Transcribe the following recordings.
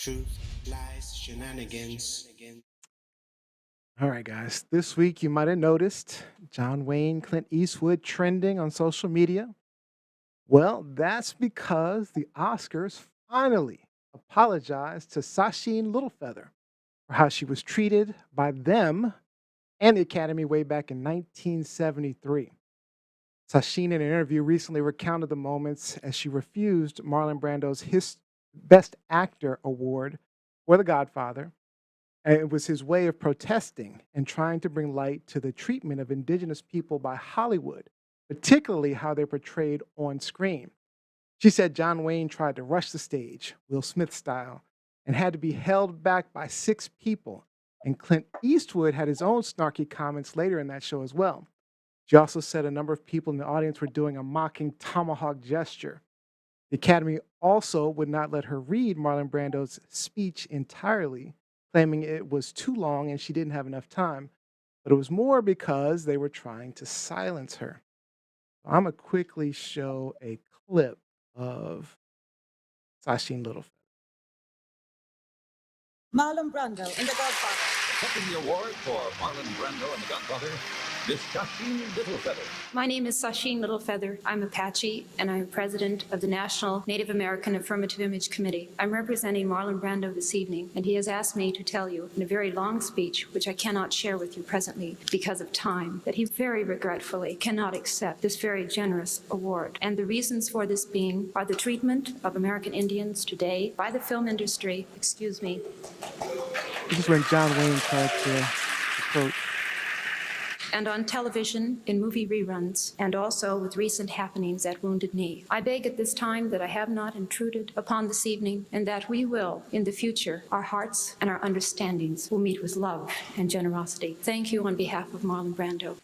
Truth, lies, shenanigans. All right, guys. This week you might have noticed John Wayne, Clint Eastwood trending on social media. Well, that's because the Oscars finally apologized to Sacheen Littlefeather for how she was treated by them and the Academy way back in 1973. Sacheen, in an interview recently, recounted the moments as she refused Marlon Brando's Best Actor award for The Godfather. And it was his way of protesting and trying to bring light to the treatment of indigenous people by Hollywood, particularly how they're portrayed on screen. She said John Wayne tried to rush the stage, Will Smith style, and had to be held back by six people. And Clint Eastwood had his own snarky comments later in that show as well. She also said a number of people in the audience were doing a mocking tomahawk gesture. The Academy also would not let her read Marlon Brando's speech entirely, claiming it was too long and she didn't have enough time. But it was more because they were trying to silence her. I'm going to quickly show a clip of Sacheen Littlefeather. Marlon Brando in The Godfather. Accepting the award for Marlon Brando and The Godfather, Miss Sacheen Littlefeather. My name is Sacheen Littlefeather. I'm Apache, and I'm president of the National Native American Affirmative Image Committee. I'm representing Marlon Brando this evening, and he has asked me to tell you in a very long speech, which I cannot share with you presently because of time, that he very regretfully cannot accept this very generous award. And the reasons for this being are the treatment of American Indians today by the film industry, This is when John Wayne tried to approach. and on television, in movie reruns, and also with recent happenings at Wounded Knee. I beg at this time that I have not intruded upon this evening, and that we will, in the future, our hearts and our understandings will meet with love and generosity. Thank you on behalf of Marlon Brando.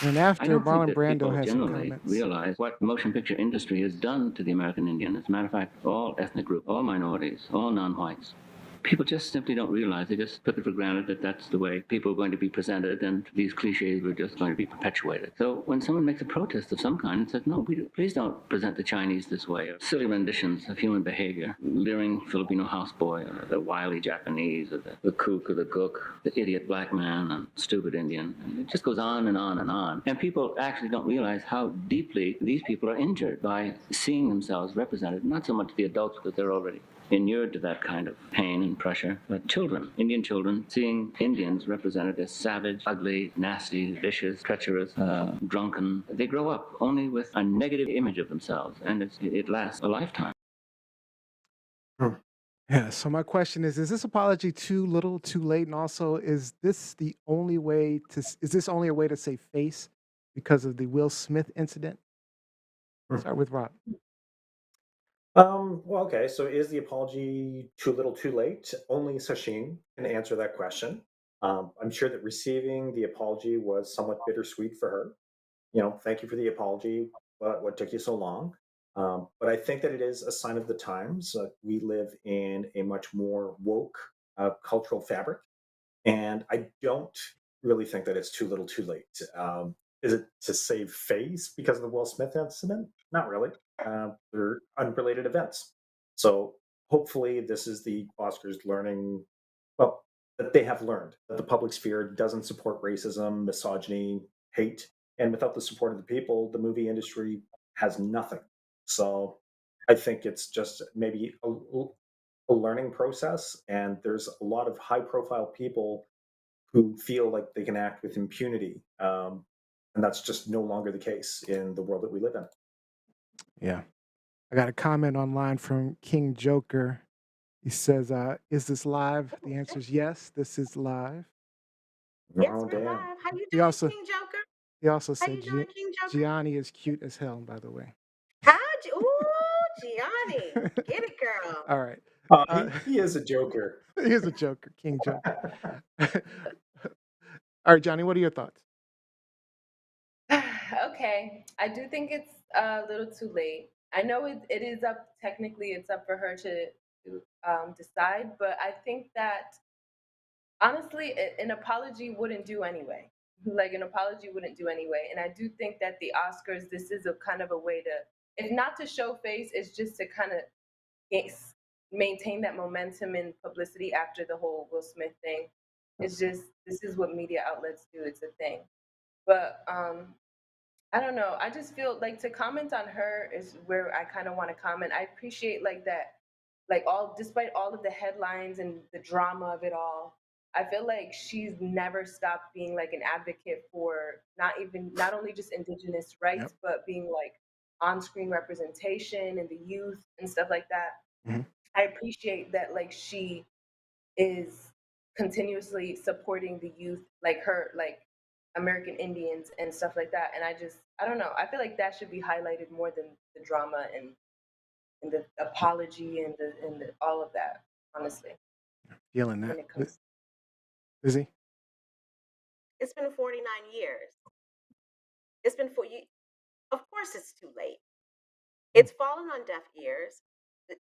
And I after don't think Marlon that Brando people has some generally comments. realize what the motion picture industry has done to the American Indian. As a matter of fact, all ethnic groups, all minorities, all non-whites. People just simply don't realize. They just took it for granted that that's the way people are going to be presented, and these cliches were just going to be perpetuated. So when someone makes a protest of some kind and says, no, please don't present the Chinese this way, or silly renditions of human behavior, leering Filipino houseboy, or the wily Japanese, or the kook or the gook, the idiot black man, and stupid Indian. And it just goes on and on and on. And people actually don't realize how deeply these people are injured by seeing themselves represented, not so much the adults, because they're already inured to that kind of pain and pressure, but children, Indian children, seeing Indians represented as savage, ugly, nasty, vicious, treacherous, drunken. They grow up only with a negative image of themselves, and it lasts a lifetime. Yeah, so my question is this apology too little, too late? And also, is this only a way to save face because of the Will Smith incident? Start with Rob. Well, okay. So is the apology too little, too late? Only Sachin can answer that question. I'm sure that receiving the apology was somewhat bittersweet for her. Thank you for the apology, but what took you so long? But I think that it is a sign of the times. We live in a much more woke cultural fabric, and I don't really think that it's too little, too late. Is it to save face because of the Will Smith incident? Not really. They're unrelated events. So hopefully, this is the Oscars learning, well, that they have learned that the public sphere doesn't support racism, misogyny, hate. And without the support of the people, the movie industry has nothing. So I think it's just maybe a learning process. And there's a lot of high profile people who feel like they can act with impunity. And that's just no longer the case in the world that we live in. Yeah. I got a comment online from King Joker. He says, is this live? The answer is yes, this is live. Yes, Oh, we're damn. live. How you He doing, also King Joker? he also How said you doing, King Joker? Gianni is cute as hell, by the way. Ooh, Gianni. Get it, girl. All right. He is a joker. He is a joker, King Joker. All right, Johnny, what are your thoughts? Okay, I do think it's a little too late. I know it is up, technically, it's up for her to decide, but I think that honestly, an apology wouldn't do anyway. Like an apology wouldn't do anyway. And I do think that the Oscars, this is a kind of a way to, if not to show face, it's just to kind of maintain that momentum and publicity after the whole Will Smith thing. It's just, this is what media outlets do. It's a thing. But I don't know. I just feel like to comment on her is where I kind of want to comment. I appreciate like that, like all, despite all of the headlines and the drama of it all, I feel like she's never stopped being like an advocate for not only just indigenous Yep. rights, but being like on-screen representation and the youth and stuff like that. Mhm. I appreciate that like she is continuously supporting the youth, like her, like American Indians and stuff like that. And I don't know. I feel like that should be highlighted more than the drama and the apology and the all of that. Honestly, Feeling that. when it comes, Izzy? It's been 49 years. It's been for you. Of course, it's too late. It's fallen on deaf ears.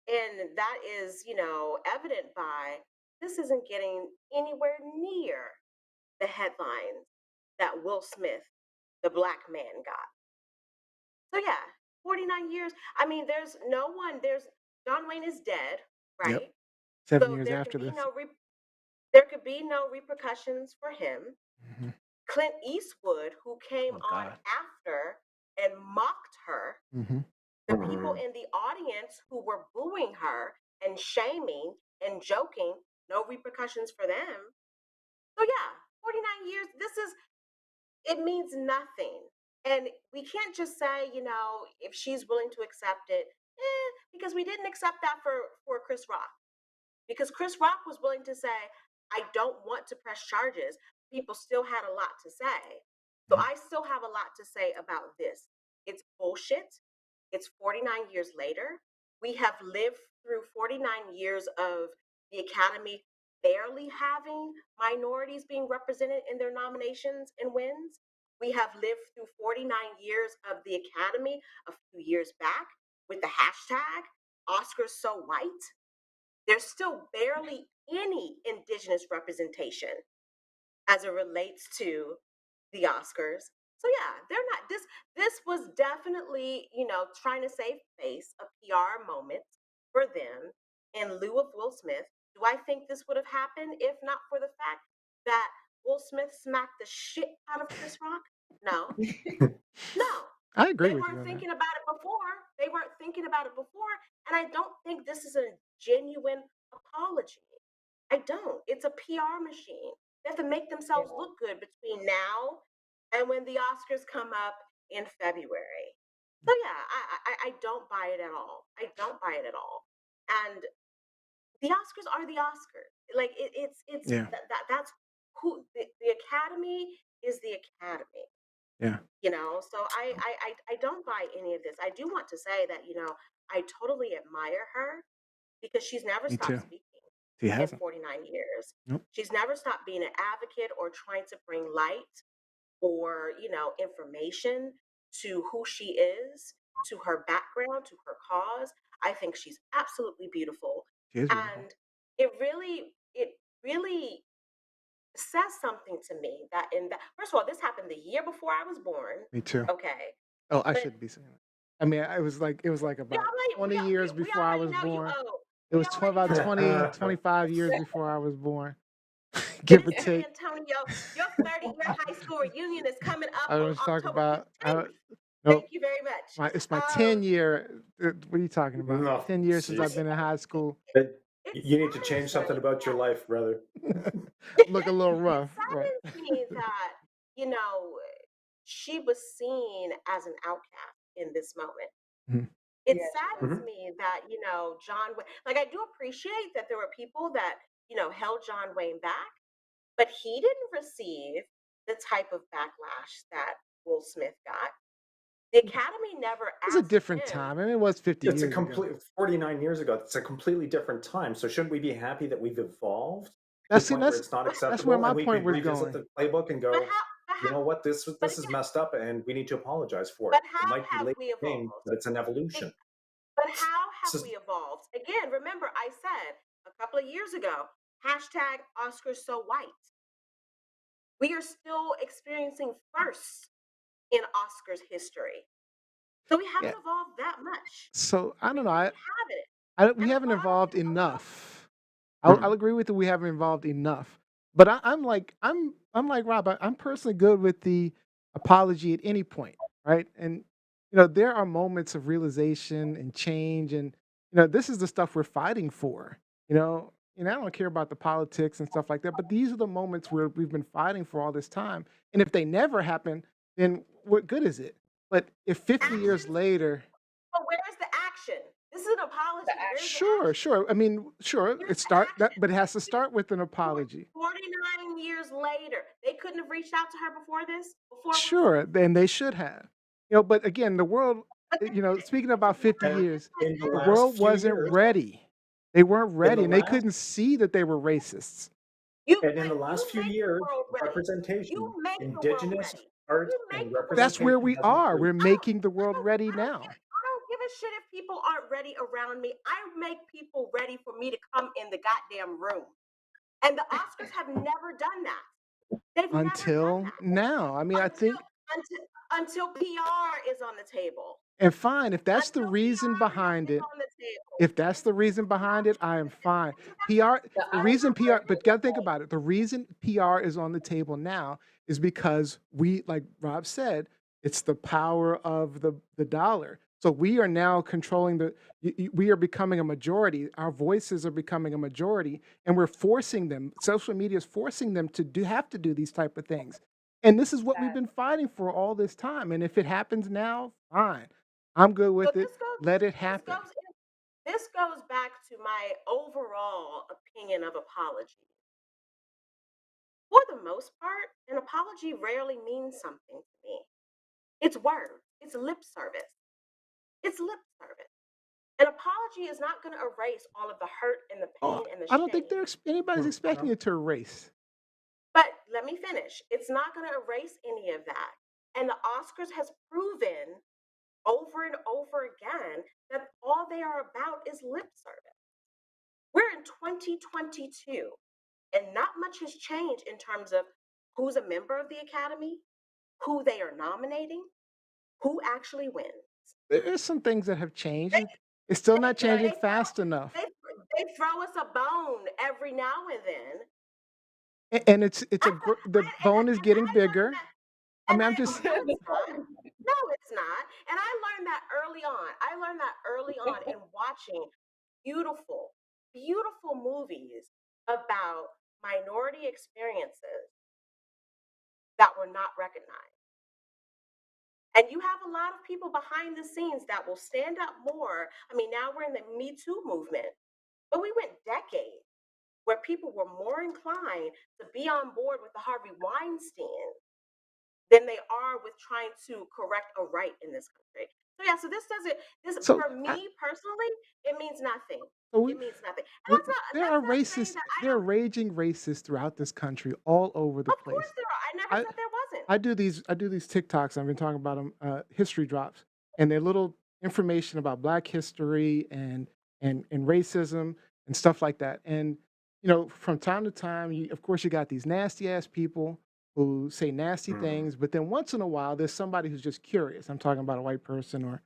And that is, evident by this isn't getting anywhere near the headlines that Will Smith, the black man, got. So yeah, 49 years. I mean, John Wayne is dead, Yep. right? 7 So years there after can be this. there could be no repercussions for him. Mhm. Clint Eastwood, who came Oh, on God. after and mocked her, Mhm. the people in the audience who were booing her and shaming and joking, no repercussions for them. So yeah, 49 years, it means nothing. And we can't just say, if she's willing to accept it, because we didn't accept that for Chris Rock. Because Chris Rock was willing to say, I don't want to press charges. People still had a lot to say. So I still have a lot to say about this. It's bullshit. It's 49 years later. We have lived through 49 years of the Academy barely having minorities being represented in their nominations and wins. We have lived through 49 years of the Academy a few years back with the hashtag Oscars So White. There's still barely any indigenous representation as it relates to the Oscars. So yeah, they're not this was definitely, trying to save face, a PR moment for them in lieu of Will Smith. Do I think this would have happened if not for the fact that Will Smith smacked the shit out of Chris Rock? No. No. I agree They with you weren't on that. thinking about it before. They weren't thinking about it before. And I don't think this is a genuine apology. I don't. It's a PR machine. They have to make themselves look good between now and when the Oscars come up in February. So yeah, I don't buy it at all. I don't buy it at all. And the Oscars are the Oscars. Like it's Yeah. that's who the Academy is the Academy. Yeah. So I don't buy any of this. I do want to say that, I totally admire her because she's never Me stopped too. speaking He in hasn't. 49 years. Nope. She's never stopped being an advocate or trying to bring light or, information to who she is, to her background, to her cause. I think she's absolutely beautiful. She is beautiful. And it really says something to me that first of all, this happened the year before I was born. Me too. Okay. Oh, I But shouldn't be saying that. I mean, it was like about 20 years we before I already was know you born. owe. It We was already about know. 20, 25 years before I was born. But Give or it's San take. Antonio. Your 30-year high school reunion is coming up I on was talking October about 15th. nope. Thank you very much. It's my 10 year. What are you talking about? No, 10 years since I've jeez. been in high school. It You need to saddens change something me. about your life, brother. Look a little It rough, but saddens me that, she was seen as an outcast in this moment. Mhm. It Yeah, saddens me that, John Wayne, like I do appreciate that there were people that, held John Wayne back, but he didn't receive the type of backlash that Will Smith got. The Academy never it was a asked different him. time. I mean, it was 50 It's a years ago. complete 49 years ago. It's a completely different time. So shouldn't we be happy that we've evolved to That's the point where it's not that's where acceptable my and we point could was revisit going. the playbook and But go, how, you know what, this but is again, messed up and we need to apologize for it. but It how might be have late we in the game, evolved? but it's an evolution. But how have This is- we evolved? Again, remember I said a couple of years ago, hashtag Oscars So White. We are still experiencing firsts in Oscars history. So we haven't Yeah. evolved that much. So I We don't know. really haven't. We haven't a lot of evolved people, enough. I'll Mhm. I'll agree with you, we haven't evolved enough. But I'm like Rob, I'm personally good with the apology at any point, right? And, there are moments of realization and change and, this is the stuff we're fighting for, I don't care about the politics and stuff like that, but these are the moments where we've been fighting for all this time. And if they never happen, then what good is it? But if 50 years actions, later. but where's the action? This is an The apology. Where's the Sure, action? sure. I mean, sure, Where's the action? but it has to start with an apology. 49 years later, they couldn't have reached out to her before this, before Will Sure, Smith. then they should have. But again, the world, But they didn't. speaking It's about 50 100% And years, in the the last world them. few wasn't years, ready. They weren't in the ready and they last couldn't see that they were racists. in the last You few make the years, world ready. You representation, make the world indigenous ready. art You and make the world That's where ready. representation we has are. We're increased. making the world ready now. I don't give a shit if people aren't ready around me. I make people ready for me to come in the goddamn room. And the Oscars have never done that. They've never done Until that now. I mean, I until think, until PR is on the table. and fine, if that's the Until reason PR behind is it, on the table. if that's the reason behind it, I am fine. That's PR, the the what reason Oscars PR, are but gotta think about it. The reason PR is on the table now is because we, like Rob said, it's the power of the dollar. So we are now controlling we are becoming a majority. Our voices are becoming a majority, and we're forcing them. Social media is forcing them to have to do these type of things. And this is what we've that been fighting for all this time. And if it happens now, fine. I'm good So with it. Let it happen. this goes back to my overall opinion of apology. For the most part, an apology rarely means something to me. It's words. It's lip service. It's lip service. An apology is not going to erase all of the hurt and the Oh, pain and the I don't think shame. anybody's expecting No. it to erase. But let me finish. It's not going to erase any of that. And the Oscars has proven over and over again that all they are about is lip service. We're in 2022, and not much has changed in terms of who's a member of the Academy, who they are nominating, who actually wins. There's some things that have changed. They, It's still they, not but changing they, fast enough. they, they throw us a bone every now and then. And the bone is And getting I learned bigger. that, I and mean, I'm I, just no, it's not. No, it's not. And I learned that early on. I learned that early on in watching beautiful, beautiful movies about minority experiences that were not recognized. And you have a lot of people behind the scenes that will stand up more. I mean, now we're in the Me Too movement, but we went decades where people were more inclined to be on board with the Harvey Weinstein than they are with trying to correct a right in this country. So yeah, so this so for me personally, it means nothing. so we, It means nothing. And we there are that's not saying racists, that I there are don't. raging racists throughout this country, all over the Of course place. there are. I never I said there wasn't. I do these TikToks. I've been talking about them, history drops, and they're little information about Black history and racism and stuff like that. And from time to time, of course, you got these nasty ass people who say nasty Mhm. things, but then once in a while, there's somebody who's just curious. I'm talking about a white person, or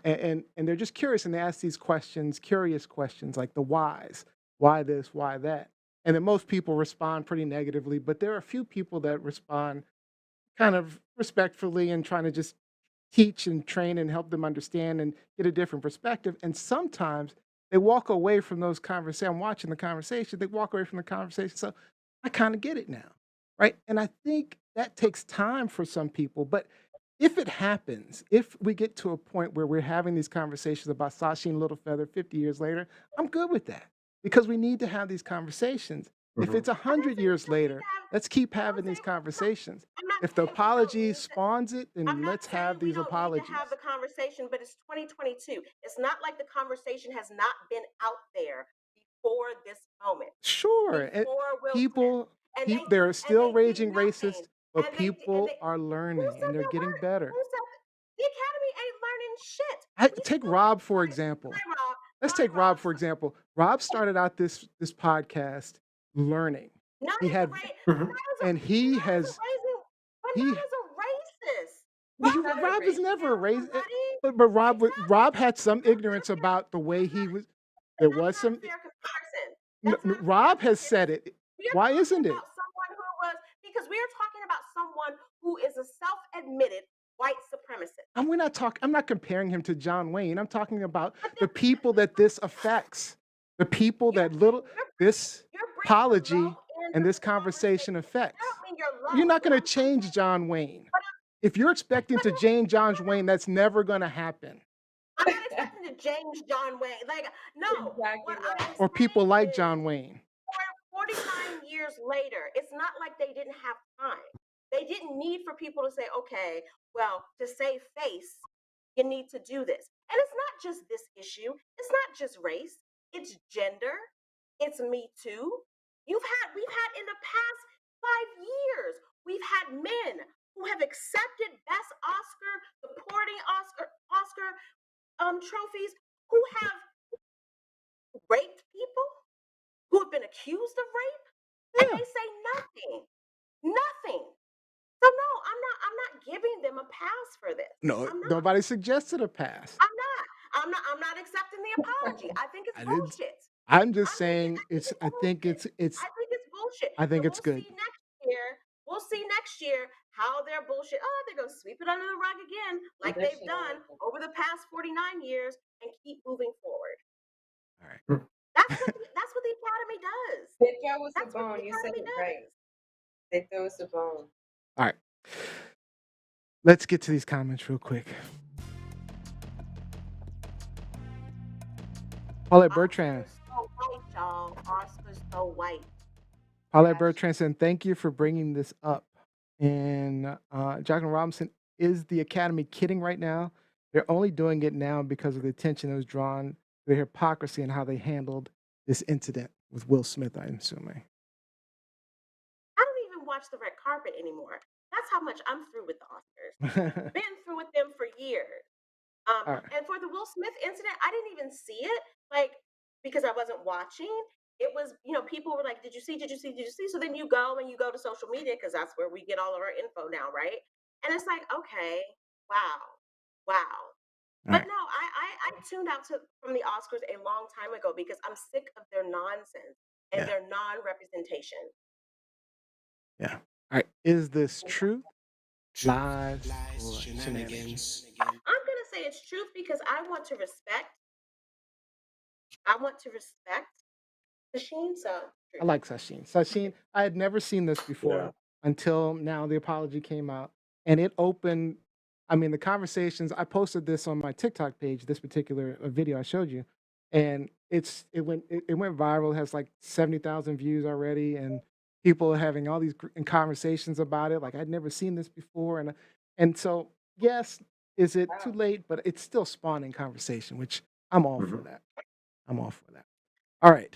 and they're just curious, and they ask these questions, curious questions like the whys, why this, why that, and then most people respond pretty negatively, but there are a few people that respond kind of respectfully and trying to just teach and train and help them understand and get a different perspective. And sometimes they walk away from those conversations. I'm watching the conversation, they walk away from the conversation. So I kind of get it now. Right. And I think that takes time for some people. But if it happens, if we get to a point where we're having these conversations about Sacheen Littlefeather 50 years later, I'm good with that because we need to have these conversations. If Mhm. it's a I'm not 100 saying we years don't need later, to have. let's keep I'm having these saying conversations. I'm not If the saying we don't apology need to. spawns it, I'm then not let's have saying we these don't need to have apologies. the conversation, but it's 2022. It's not like the conversation has not been out there before this moment, Sure, before Will Smith, people, and there are and still they did raging nothing, racists, but and people they. are Who learning and said they're there getting weren't? Who better. said the Academy ain't learning shit? We Take still Rob for sorry, example. Rob. Let's Sorry, take Rob Rob. for example. Rob started out this podcast learning. Not He as a had race, Mhm. and but he not as a has racist, but not he as a racist. he's Rob not a wasn't Rob is racist. beating never down raised, somebody. but Rob Exactly. Rob had some Rob ignorance listen, about the way he was. There That's was not a some. fair comparison. That's not fair Rob has because said it. we are Why talking isn't it? about someone who was because we are talking about someone who is a self-admitted white supremacist. And we're not talking. I'm not comparing him to John Wayne. I'm talking about But the people that this affects. The people you're that little you're this you're bringing the low apology end and of this the conversation conversation. I affects. don't mean you're You're low. not What going to I'm change saying, John Wayne. but If you're expecting but to change John Wayne, that's never going to happen. I'm not expecting to change John Wayne. Like, no. Exactly What I'm right. Or people saying like is John Wayne. 49 years later, it's not like they didn't have time. They didn't need for people to say, okay, well, to save face, you need to do this. And it's not just this issue, it's not just race, it's gender, it's Me Too. We've had in the past 5 years, we've had men who have accepted Best Oscar, supporting Oscar trophies, who have raped people, who have been accused of rape, and Yeah. they say nothing. Nothing. So no, I'm not giving them a pass for this. No, I'm not. nobody suggested a pass. I'm not accepting the apology. I think it's I did. bullshit. I'm just I think saying it's. it's I think bullshit. it's. I think it's bullshit. I think And it's we'll good. see next year. We'll see next year how their bullshit. Oh, they're gonna sweep it under the rug again, like they've done over the past 49 years, and keep moving forward. All right. That's what the Academy does. They throw us a That's what the bone. You said Academy it does. right. They throw us a bone. All right. Let's get to these comments real quick. Paulette Bertrand. Oscar's so white, y'all. Oscar's so white. Paulette Yes. Bertrand said, "Thank you for bringing this up." And Jacqueline Robinson, is the Academy kidding right now? They're only doing it now because of the attention that was drawn to their hypocrisy and how they handled this incident with Will Smith, I'm assuming. I don't even watch the red carpet anymore. That's how much I'm through with the Oscars. Been through with them for years. All right. And for the Will Smith incident, I didn't even see it, like, because I wasn't watching. It was, people were like, "Did you see? Did you see? Did you see?" So then you go to social media because that's where we get all of our info now, right? And it's like, okay, wow. All But right. no, I tuned out from the Oscars a long time ago because I'm sick of their nonsense and Yeah. their non-representation. Yeah. All right. Is this truth? Truth, Lies, lies, or shenanigans? shenanigans. I'm gonna say it's truth because I want to respect Sacheen. So I truth. like Sacheen. Sacheen, I had never seen this before until now the apology came out. And it opened, I mean, the conversations. I posted this on my TikTok page, this particular video I showed you. And it went viral. It has like 70,000 views already. And people are having all these conversations about it. Like I'd never seen this before. And so, yes, is it too late? But it's still spawning conversation, which I'm all for that. I'm all for that. All right.